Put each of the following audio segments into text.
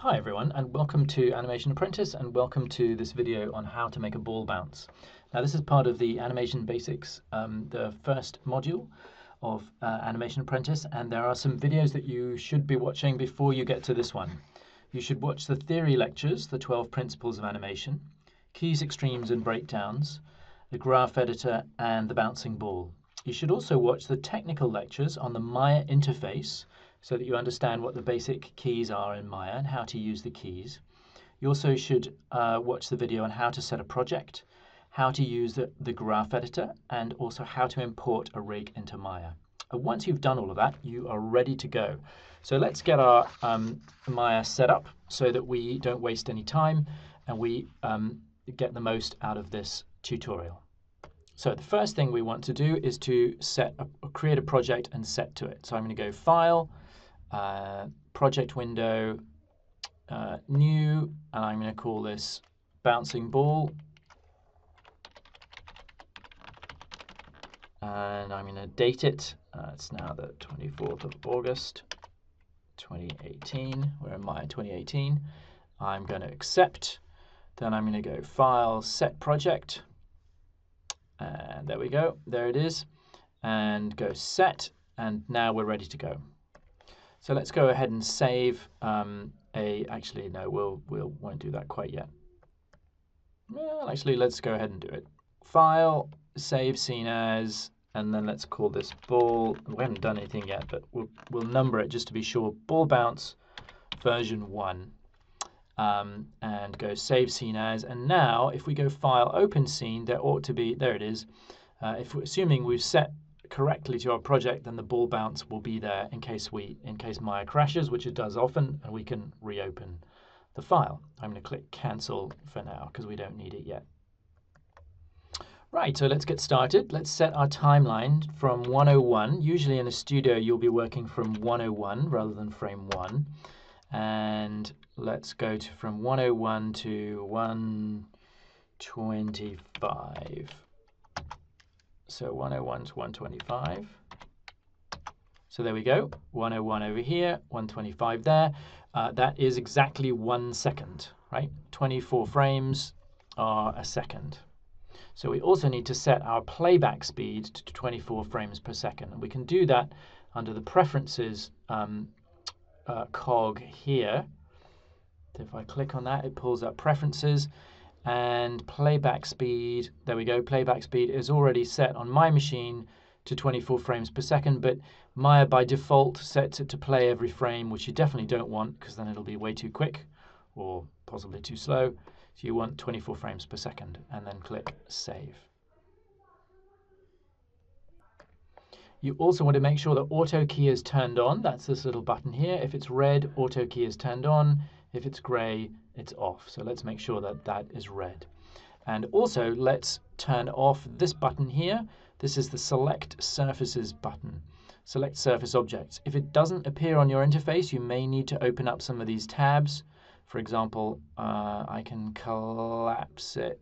Hi everyone, and welcome to Animation Apprentice, and welcome to this video on how to make a ball bounce. Now this is part of the Animation Basics, the first module of Animation Apprentice, and there are some videos that you should be watching before you get to this one. You should watch the theory lectures, the 12 principles of animation, keys, extremes and breakdowns, the graph editor and the bouncing ball. You should also watch the technical lectures on the Maya interface, so that you understand what the basic keys are in Maya and how to use the keys. You also should watch the video on how to set a project, how to use the graph editor, and also how to import a rig into Maya. And once you've done all of that, you are ready to go. So let's get our Maya set up so that we don't waste any time and we get the most out of this tutorial. So the first thing we want to do is to create a project and set to it. So I'm going to go File, Project Window, New, and I'm going to call this Bouncing Ball. And I'm going to date it. It's now the 24th of August, 2018. We're in Maya 2018. I'm going to accept. Then I'm going to go File, Set Project. And there we go. There it is. And go Set. And now we're ready to go. So let's go ahead and save actually, no, we won't do that quite yet. Well, actually, let's go ahead and do it. File, Save Scene As, and then let's call this Ball. We haven't done anything yet, but we'll number it just to be sure. Ball Bounce version 1. And go Save Scene As. And now, if we go File, Open Scene, there ought to be, there it is. If we're assuming we've set correctly to our project, then the ball bounce will be there in case Maya crashes, which it does often, and we can reopen the file. I'm going to click Cancel for now because we don't need it yet. Right, so let's get started. Let's set our timeline from 101. Usually in a studio you'll be working from 101 rather than frame 1. And let's go from 101 to 125. So 101 to 125. So there we go. 101 over here, 125 there. That is exactly 1 second, right? 24 frames are a second. So we also need to set our playback speed to 24 frames per second. And we can do that under the Preferences cog here. If I click on that, it pulls up Preferences. And playback speed, there we go, playback speed is already set on my machine to 24 frames per second, but Maya by default sets it to play every frame, which you definitely don't want because then it'll be way too quick or possibly too slow. So you want 24 frames per second, and then click Save. You also want to make sure that Auto Key is turned on. That's this little button here. If it's red, Auto Key is turned on. If it's gray, it's off. So let's make sure that that is red. And also let's turn off this button here. This is the Select Surfaces button. Select Surface Objects. If it doesn't appear on your interface, you may need to open up some of these tabs. For example, I can collapse it.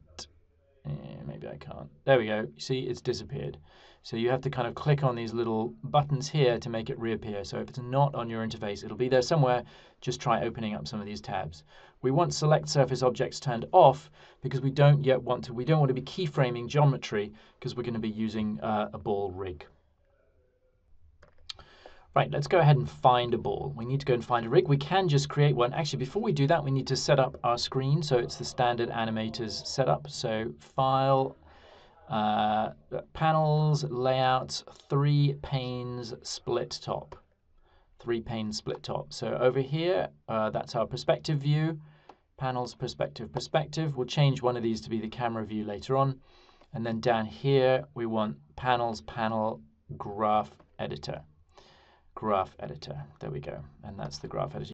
Maybe I can't. There we go. You see, it's disappeared. So you have to kind of click on these little buttons here to make it reappear. So if it's not on your interface, it'll be there somewhere. Just try opening up some of these tabs. We want Select Surface Objects turned off because we don't want to be keyframing geometry because we're going to be using a ball rig. Right, let's go ahead and find a ball. We need to go and find a rig. We can just create one. Actually, before we do that, we need to set up our screen. So it's the standard animators setup. So File, Panels, Layouts, 3 panes, Split Top. 3 pane split top. So over here, that's our perspective view. Panels, perspective, perspective. We'll change one of these to be the camera view later on. And then down here, we want Panels, Panel, Graph Editor. Graph Editor. There we go. And that's the graph editor.